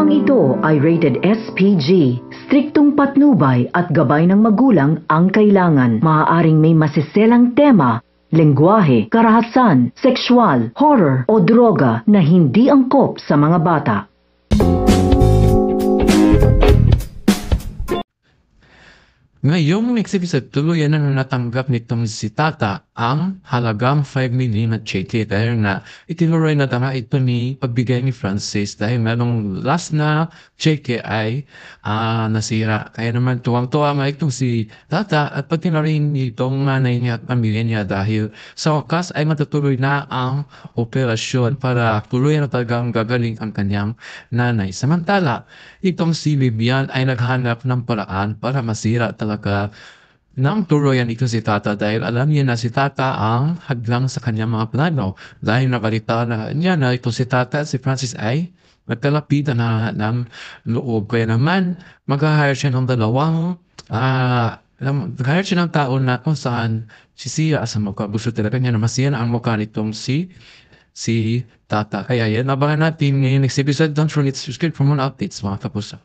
Programang ito ay rated SPG. Striktong patnubay at gabay ng magulang ang kailangan. Maaaring may masiselang tema, lengguwahe, karahasan, sexual, horror o droga na hindi angkop sa mga bata. Ngayong next episode, tuluyan na natanggap nitong si Tata ang halagang 5 million na cheque dahil na itinuloy na tama ito ni pagbigay ni Francis dahil merong last na cheque ay nasira. Kaya naman tuwang-tuwa nga itong si Tata at pati na rin itong nanay niya at pamilya niya dahil sa wakas ay matutuloy na ang operasyon para tuluyan na talagang gagaling ang kanyang nanay. Samantala, itong si Vivian ay naghanap ng paraan para masira talaga ng tuluyan ito si Tata dahil alam niya na si Tata ang hadlang sa kanyang mga plano. Dahil nabalita na niya na ito si Tata at si Francis ay magkalapitan na ng loob. Kaya naman mag-hire siya ng dalawang mag-hire siya ng tao na kung saan sisiya sa mukha. Gusto talaga niya na masiyan ang mukha nitong si Tata. Kaya yan, abangan natin ngayon next episode. Don't forget to subscribe for more updates mga kapuso.